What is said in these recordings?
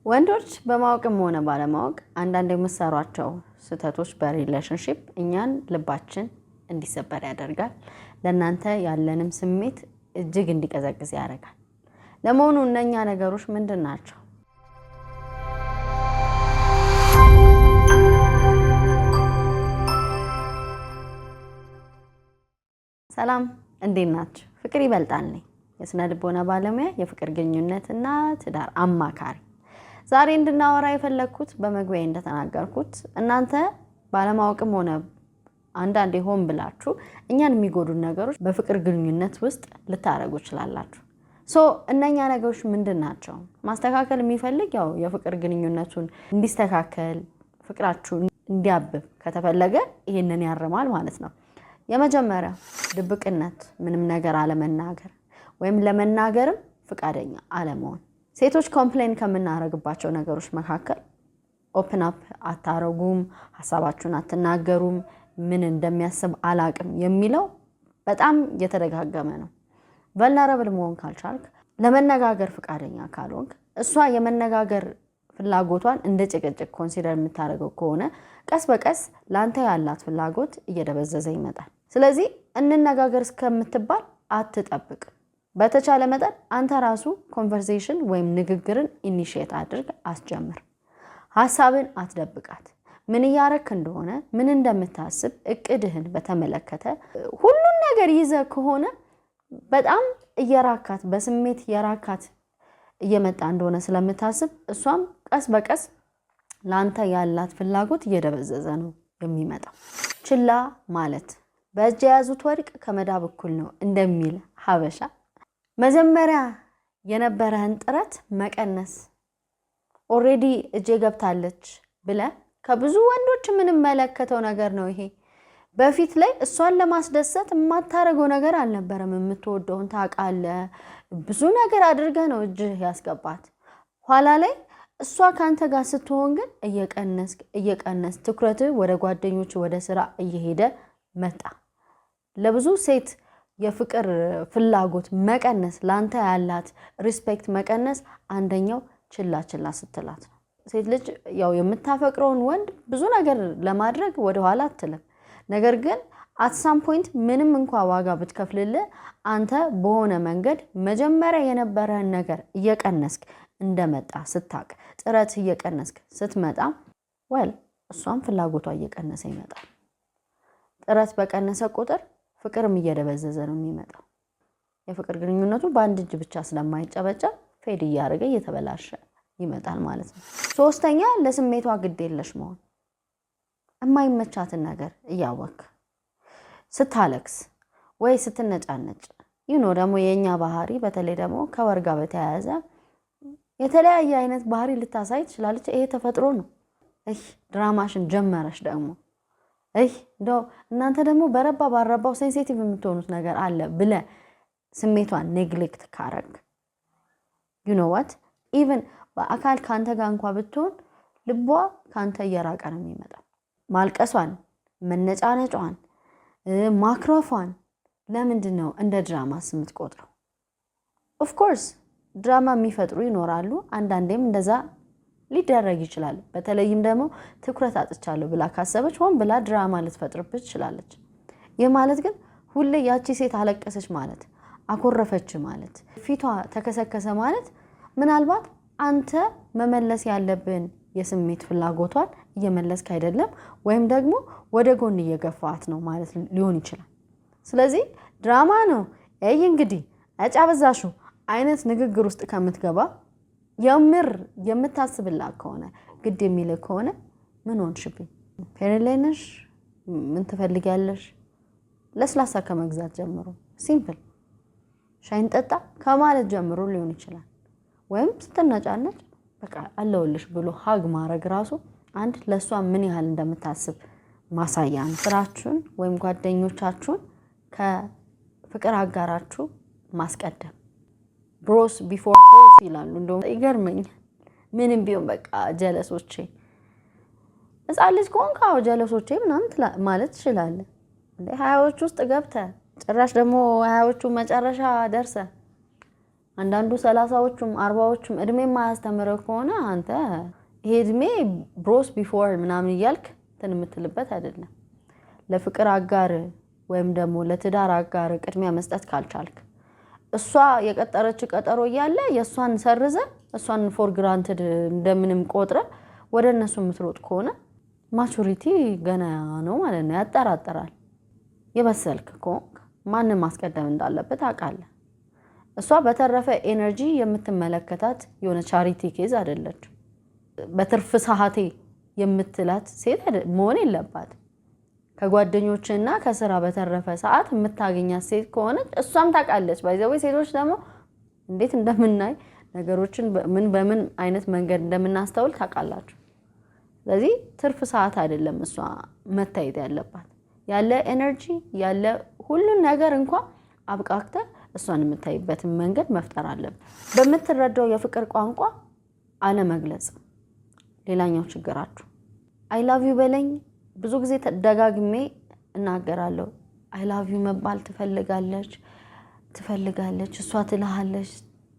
ወንዶች በማወቅም ሆነ ባለማወቅ አንዳንድ የምሰሯቸው ስህተቶች በሪሌሽንሺፕ እኛን ልባችን እንዲሰበር ያደርጋል። ለእናንተ ያለንም ስሜት እጅግ እንዲቀዘቅዝ ያደርጋል። ለመሆኑ እነኛ ነገሮች ምንድን ናቸው? ሰላም፣ እንዴት ናችሁ? ፍቅር ይበልጣል ነኝ። የስነ ልቦና ባለሙያ፣ የፍቅር ግንኙነትና ትዳር አማካሪ። ዛሬ እንድናወራ የፈለኩት በመግቢያ እንደተናገርኩት እናንተ ባለማወቅም ሆነ አንዳንዴ ሆን ብላችሁ እኛን የሚጎዱ ነገሮች በፍቅር ግንኙነት ውስጥ ልታረጉ ይችላላችሁ። እነኛ ነገሮች ምንድናቸው? ማስተካከል የሚፈልግ ያው የፍቅር ግንኙነቱን እንዲስተካከል ፍቅራችሁ እንዲያብብ ከተፈለገ ይሄንን ያርማል ማለት ነው። የመጀመሪያ ድብቅነት፣ ምንም ነገር አለመናገር ወይም ለመናገርም ፍቃደኛ አለመሆን። ሴቶች ኮምፕሌን ከምናረግባቸው ነገሮች መካከል ኦፕን አፕ አታረጉም፣ ሐሳባችሁን አትናገሩም፣ ምን እንደሚያስብ አላቅም የሚለው በጣም የተደጋገመ ነው። ቨልነራብል መሆን ካልቻልክ፣ ለመነጋገር ፍቃደኛ ካልሆንክ፣ እሷ የመነጋገር ፍላጎቷን እንደ ጭቅጭቅ ኮንሲደር የምታደርገው ከሆነ ቀስ በቀስ ላንተ ያላት ፍላጎት እየደበዘዘ ይመጣል። ስለዚህ እንነጋገር እስከምትባል አትጠብቅ። በተቻለ መጠን አንተ ራሱ ኮንቨርሴሽን ወይም ንግግርን ኢኒሺየት አድርግ፣ አስጀምር። ሐሳብን አትደብቃት። ምን እያረክ እንደሆነ፣ ምን እንደምታስብ፣ እቅድህን በተመለከተ ሁሉን ነገር ይዘህ ከሆነ በጣም እየራካት በስሜት የራካት እየመጣ እንደሆነ ስለምታስብ እሷም ቀስ በቀስ ላንተ ያላት ፍላጎት እየደበዘዘ ነው የሚመጣው። ችላ ማለት በእጅ የያዙት ወርቅ ከመዳብ እኩል ነው እንደሚል ሀበሻ መጀመሪያ የነበረህን ጥረት መቀነስ። ኦሬዲ እጄ ገብታለች ብለ ከብዙ ወንዶች የምንመለከተው ነገር ነው ይሄ። በፊት ላይ እሷን ለማስደሰት የማታረገው ነገር አልነበረም። የምትወደውን ታውቃለህ፣ ብዙ ነገር አድርገህ ነው እጅህ ያስገባት። ኋላ ላይ እሷ ካንተ ጋር ስትሆን ግን እየቀነስ ትኩረትህ ወደ ጓደኞች ወደ ስራ እየሄደ መጣ። ለብዙ ሴት የፍቅር ፍላጎት መቀነስ፣ ላንተ ያላት ሪስፔክት መቀነስ አንደኛው ችላ ስትላት ነው። ሴት ልጅ ያው የምታፈቅረውን ወንድ ብዙ ነገር ለማድረግ ወደ ኋላ አትልም። ነገር ግን at some point ምንም እንኳን ዋጋ ብትከፍልልህ አንተ በሆነ መንገድ መጀመሪያ የነበረህን ነገር እየቀነስክ እንደመጣ ስታቅ፣ ጥረት እየቀነስክ ስትመጣ እሷም ፍላጎቷ እየቀነሰ ይመጣል። ጥረት በቀነሰ ቁጥር ፍቅርም እየደበዘዘ ነው የሚመጣው። የፍቅር ግንኙነቱ በአንድ እጅ ብቻ ስለማይጨበጨብ ፌድ እያደረገ እየተበላሸ ይመጣል ማለት ነው። ሶስተኛ ለስሜቷ ግድ የለሽ መሆን። የማይመቻትን ነገር እያወክ ስታለክስ ወይ ስትነጫነጭ ደግሞ የኛ ባህሪ በተለይ ደግሞ ከወር ጋር በተያያዘ የተለያየ አይነት ባህሪ ልታሳይ ትችላለች። ይሄ ተፈጥሮ ነው። ድራማሽን ጀመረሽ ደግሞ እንደው እናንተ ደግሞ በረባ ባረባው ሴንሲቲቭ የምትሆኑት ነገር አለ ብለ ስሜቷን ኔግሌክት ካረግ ኢቭን በአካል ካንተ ጋር እንኳን ብትሆን ልቧ ካንተ እየራቀ ነው የሚመጣው። ማልቀሷን፣ መነጫነጯን፣ ማክሮፏን ለምንድን ነው እንደ ድራማ የምትቆጥረው? ኦፍ ኮርስ ድራማ የሚፈጥሩ ይኖራሉ። አንዳንዴም እንደዛ ሊደረግ ይችላል። በተለይም ደግሞ ትኩረት አጥቻለሁ ብላ ካሰበች ሆን ብላ ድራማ ልትፈጥርብህ ትችላለች። ይህ ማለት ግን ሁሌ ያቺ ሴት አለቀሰች ማለት፣ አኮረፈች ማለት፣ ፊቷ ተከሰከሰ ማለት ምናልባት አንተ መመለስ ያለብን የስሜት ፍላጎቷን እየመለስክ አይደለም፣ ወይም ደግሞ ወደ ጎን እየገፋት ነው ማለት ሊሆን ይችላል። ስለዚህ ድራማ ነው እንግዲህ አጫበዛሹ አይነት ንግግር ውስጥ ከምትገባ የምር የምታስብላት ከሆነ ግድ የሚል ከሆነ ምን ሆንሽብኝ? ፔሬድ ላይ ነሽ? ምን ትፈልጊያለሽ? ለስላሳ ከመግዛት ጀምሮ ሲምፕል ሻይን ጠጣ ከማለት ጀምሮ ሊሆን ይችላል። ወይም ስትነጫነጭ በቃ አለውልሽ ብሎ ሀግ ማድረግ ራሱ አንድ ለሷ ምን ያህል እንደምታስብ ማሳያ ነው። ስራችሁን ወይም ጓደኞቻችሁን ከፍቅር አጋራችሁ ማስቀደም። ብሮስ ቢፎር ሆስ ይላሉ። እንደውም ይገርመኛል። ምንም ቢሆን በቃ ጀለሶቼ ህፃን ልጅ ከሆንካው ጀለሶቼ ምናምን ማለት ትችላለህ። እንደ 20ዎች ውስጥ ገብተህ ጭራሽ ደግሞ 20ዎቹ መጨረሻ ደርሰህ አንዳንዱ 30ዎቹም 40ዎቹም እድሜ ማያስተምረው ከሆነ አንተ ይሄ እድሜ ብሮስ ቢፎር ምናምን ይያልክ ተንምትልበት አይደለም ለፍቅር አጋር ወይም ደግሞ ለትዳር አጋር ቅድሚያ መስጠት ካልቻልክ እሷ የቀጠረች ቀጠሮ ይያለ የሷን ሰርዘ እሷን ፎር ግራንትድ እንደምንም ቆጥረ ወደ እነሱ ምትሮጥ ከሆነ ማቹሪቲ ገና ነው ማለት ነው ያጠራጥራል የበሰልክ ኮንክ ማንንም ማስቀደም እንዳለበት አቃለ እሷ በተረፈ ኤነርጂ የምትመለከታት የሆነ ቻሪቲ ኬዝ አይደለች በትርፍ ሰዓቴ የምትላት ሴት መሆን የለባት ከጓደኞችና ከሥራ በተረፈ ሰዓት የምታገኛት ሴት ከሆነ እሷም ታቃለች ባይዘው ሴቶች ደግሞ እንዴት እንደምናይ ነገሮችን በምን አይነት መንገድ እንደምናስተውል ታቃላችሁ ስለዚህ ትርፍ ሰዓት አይደለም እሷ መታየት ያለባት ያለ ኤነርጂ ያለ ሁሉን ነገር እንኳን አብቃክተ እሷን የምታይበትን መንገድ መፍጠር አለበት በመትረዳው የፍቅር ቋንቋ አለ መግለጽ ሌላኛው ችግራችሁ አይ ላቭ ዩ በለኝ ብዙ ጊዜ ተደጋግሜ እናገራለሁ አይ ላቭ ዩ መባል ትፈልጋለች እሷ ትልሃለች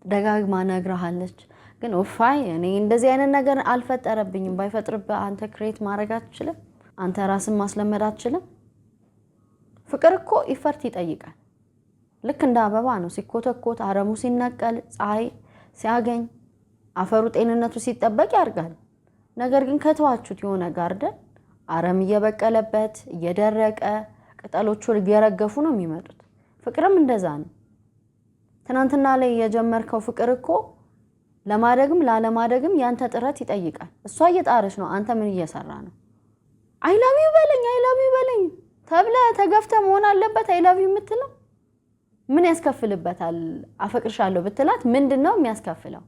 ደጋግማ ነግራሃለች ግን ኦፋይ እኔ እንደዚህ አይነት ነገር አልፈጠረብኝም ባይፈጥርብህ አንተ ክሬት ማድረግ አትችልም አንተ ራስን ማስለመድ አትችልም ፍቅር እኮ ኢፈርት ይጠይቃል ልክ እንደ አበባ ነው ሲኮተኮት አረሙ ሲነቀል ፀሐይ ሲያገኝ አፈሩ ጤንነቱ ሲጠበቅ ያርጋል ነገር ግን ከተዋቹት የሆነ ጋርደን አረም እየበቀለበት እየደረቀ ቅጠሎቹ እየረገፉ ነው የሚመጡት ፍቅርም እንደዛ ነው ትናንትና ላይ የጀመርከው ፍቅር እኮ ለማደግም ላለማደግም ያንተ ጥረት ይጠይቃል እሷ እየጣረች ነው አንተ ምን እየሰራ ነው አይ ላቭ ዩ በለኝ ተብለ ተገፍተ መሆን አለበት አይ ላቭ ዩ የምትለው ምን ያስከፍልበታል አፈቅርሻለሁ ብትላት ምንድነው የሚያስከፍለው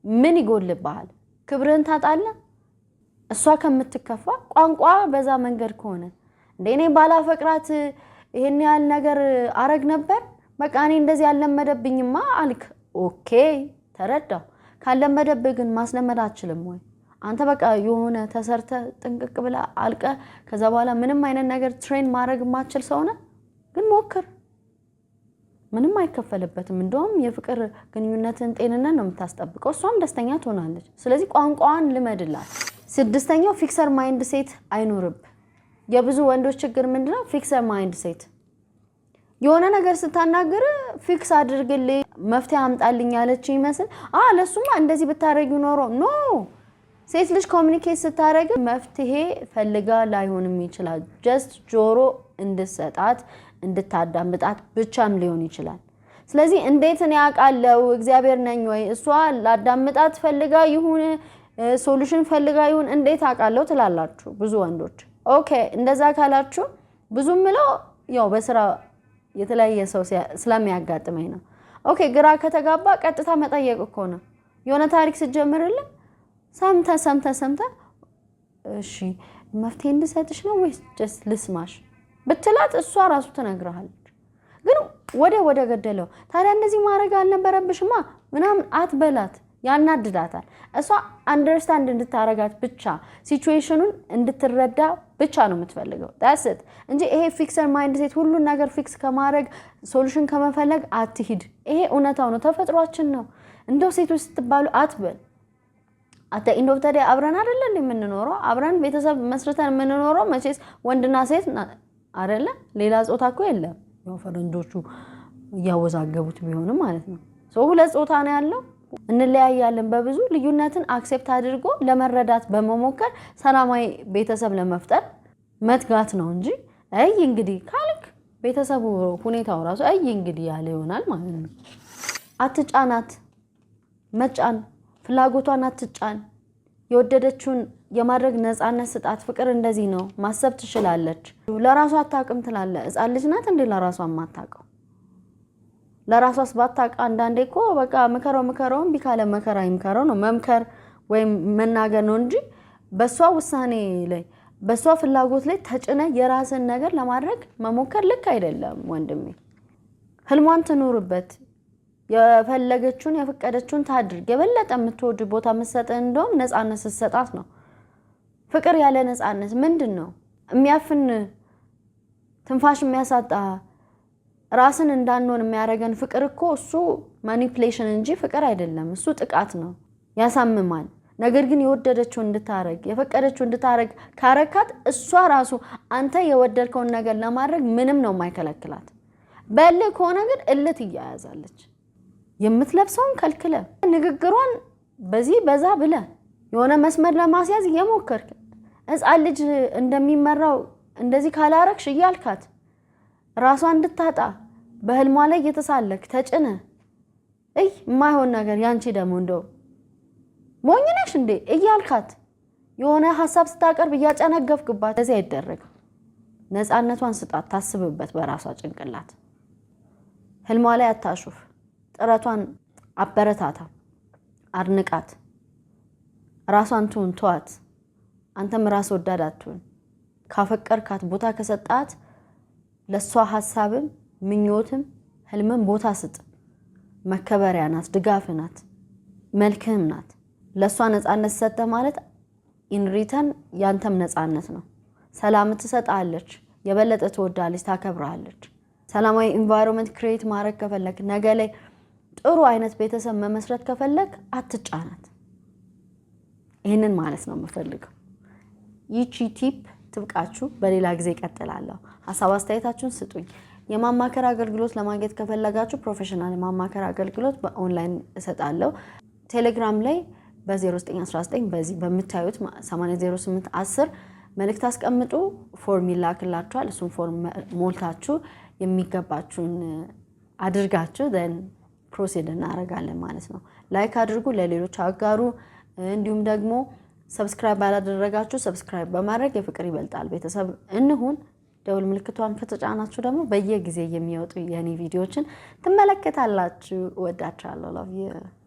ምን ይጎልብሃል ክብርን ታጣለ እሷ ከምትከፋ ቋንቋ በዛ መንገድ ከሆነ እንደኔ ባላፈቅራት ይሄን ያህል ነገር አረግ ነበር በቃ እኔ እንደዚህ ያለመደብኝማ አልክ ኦኬ ተረዳው ካለመደብህ ግን ማስለመድ አትችልም ወይ አንተ በቃ የሆነ ተሰርተ ጥንቅቅ ብላ አልቀ ከዛ በኋላ ምንም አይነት ነገር ትሬን ማድረግ ማትችል ሰው ነህ ግን ሞክር ምንም አይከፈልበትም እንደውም የፍቅር ግንኙነትን ጤንነት ነው የምታስጠብቀው እሷም ደስተኛ ትሆናለች ስለዚህ ቋንቋን ልመድላት ስድስተኛው ፊክሰር ማይንድ ሴት አይኖርብ የብዙ ወንዶች ችግር ምንድነው ፊክሰር ማይንድ ሴት የሆነ ነገር ስታናገር ፊክስ አድርግልኝ መፍትሄ አምጣልኝ ያለች ይመስል ለሱማ እንደዚህ ብታረጊው ኖሮ ኖ ሴት ልጅ ኮሙኒኬት ስታረግ መፍትሄ ፈልጋ ላይሆንም ይችላል ጀስት ጆሮ እንድሰጣት እንድታዳምጣት ብቻም ሊሆን ይችላል ስለዚህ እንዴት እኔ አቃለው እግዚአብሔር ነኝ ወይ እሷ ላዳምጣት ፈልጋ ይሁን ሶሉሽን ፈልጋ ይሁን እንዴት አቃለው ትላላችሁ ብዙ ወንዶች ኦኬ እንደዛ ካላችሁ ብዙም ነው ያው በስራ የተለያየ ሰው ስለሚያጋጥመኝ ነው ኦኬ ግራ ከተጋባ ቀጥታ መጠየቅ እኮ ነው የሆነ ታሪክ ሲጀምርልህ ሰምተ እሺ መፍትሄ እንድሰጥሽ ነው ወይስ ጀስት ልስማሽ ብትላት እሷ ራሱ ትነግራለች ግን ወደ ገደለው ታዲያ እንደዚህ ማድረግ አልነበረብሽማ ምናምን አትበላት ያናድዳታል እሷ አንደርስታንድ እንድታረጋት ብቻ ሲቹዌሽኑን እንድትረዳ ብቻ ነው የምትፈልገው that's it እንጂ ይሄ ፊክሰር ማይንድ ሴት ሁሉ ነገር ፊክስ ከማድረግ ሶሉሽን ከመፈለግ አትሂድ ይሄ እውነታው ነው ተፈጥሯችን ነው እንደው ሴቶች ስትባሉ አትበል አታ ኢንዶክተር አብረን አይደለም የምንኖረው አብረን ቤተሰብ መስርተን የምንኖረው መቼስ ወንድና ሴት አይደለ ሌላ ጾታ እኮ የለም ያው ፈረንጆቹ ያወዛገቡት ቢሆንም ማለት ነው ሶ ሁለት ጾታ ነው ያለው እንለያያለን በብዙ ልዩነትን አክሴፕት አድርጎ ለመረዳት በመሞከር ሰላማዊ ቤተሰብ ለመፍጠር መትጋት ነው እንጂ አይ እንግዲህ ካልክ ቤተሰቡ ሁኔታው ራሱ አይ እንግዲህ ያለ ይሆናል ማለት ነው አትጫናት መጫን ፍላጎቷን አትጫን የወደደችውን የማድረግ ነፃነት ስጣት ፍቅር እንደዚህ ነው ማሰብ ትችላለች ለራሷ አታውቅም ትላለ ሕፃን ልጅ ናት እንዴ ለራሷ ማታውቀው ለራሷስ ባታውቅ አንዳንዴ እኮ በቃ መከራው ቢካለ መከራ ይምከረው ነው መምከር ወይም መናገር ነው እንጂ በሷ ውሳኔ ላይ በሷ ፍላጎት ላይ ተጭነ የራስን ነገር ለማድረግ መሞከር ልክ አይደለም ወንድሜ ህልሟን ትኖርበት የፈለገችውን የፈቀደችውን ታድርግ የበለጠ የምትወድ ቦታ መስጠት እንደውም ነፃነት ስትሰጣት ነው ፍቅር ያለ ነፃነት ምንድነው የሚያፍን ትንፋሽ የሚያሳጣ ራስን እንዳንሆን የሚያረጋን ፍቅር እኮ እሱ ማኒፑሌሽን እንጂ ፍቅር አይደለም እሱ ጥቃት ነው ያሳምማል ነገር ግን የወደደችው እንድታረግ የፈቀደችው እንድታረግ ካረካት እሷ ራሱ አንተ የወደድከውን ነገር ለማድረግ ምንም ነው የማይከለክላት በልህ ከሆነ ግን እልት ይያያዛለች የምትለብሰውን ከልክለ ንግግሯን በዚህ በዛ ብለ የሆነ መስመር ለማስያዝ እየሞከርክ ሕፃን ልጅ እንደሚመራው እንደዚህ ካላረክሽ እያልካት ራሷን እንድታጣ በህልሟ ላይ እየተሳለክ ተጭነ የማይሆን ነገር ያንቺ ደግሞ እንደው ሞኝነሽ እንዴ እያልካት የሆነ ሐሳብ ስታቀርብ እያጨነገፍክባት እዚህ አይደረግ ነፃነቷን ስጣት ታስብበት በራሷ ጭንቅላት ህልሟ ላይ አታሹፍ ጥረቷን አበረታታ አድንቃት ራሷን ተዋት አንተም ራስ ወዳድ አትሁን ካፈቀርካት ቦታ ከሰጣት ለሷ ሐሳብም ምኞትም ህልምም ቦታ ስጥ መከበሪያ ናት ድጋፍ ናት መልክም ናት ለሷ ነፃነት ሰጠ ማለት ኢን ሪተርን ያንተም ነፃነት ነው ሰላም ትሰጣለች የበለጠ ትወዳለች ታከብራለች ሰላማዊ ኢንቫይሮንመንት ክሬት ማድረግ ከፈለክ ነገ ላይ ጥሩ አይነት ቤተሰብ መመስረት ከፈለክ አትጫናት ይሄንን ማለት ነው የምፈልገው ይቺ ቲፕ ትብቃችሁ በሌላ ጊዜ ይቀጥላለሁ ሐሳብ አስተያየታችሁን ስጡኝ የማማከር አገልግሎት ለማግኘት ከፈለጋችሁ ፕሮፌሽናል የማማከር አገልግሎት በኦንላይን እሰጣለሁ ቴሌግራም ላይ በ0919 በዚህ በመታዩት 80810 መልእክት አስቀምጡ ፎርም ይላክላችኋል እሱን ፎርም ሞልታችሁ የሚገባችሁን አድርጋችሁ then ፕሮሲድ እናደርጋለን ማለት ነው ላይክ አድርጉ ለሌሎች አጋሩ እንዲሁም ደግሞ ሰብስክራይብ አላደረጋችሁ ሰብስክራይብ በማድረግ የፍቅር ይበልጣል ቤተሰብ እንሁን ደውል ምልክቷን ከተጫናችሁ ደግሞ በየጊዜ የሚወጡ የኔ ቪዲዮችን ትመለከታላችሁ ወዳችኋለሁ love you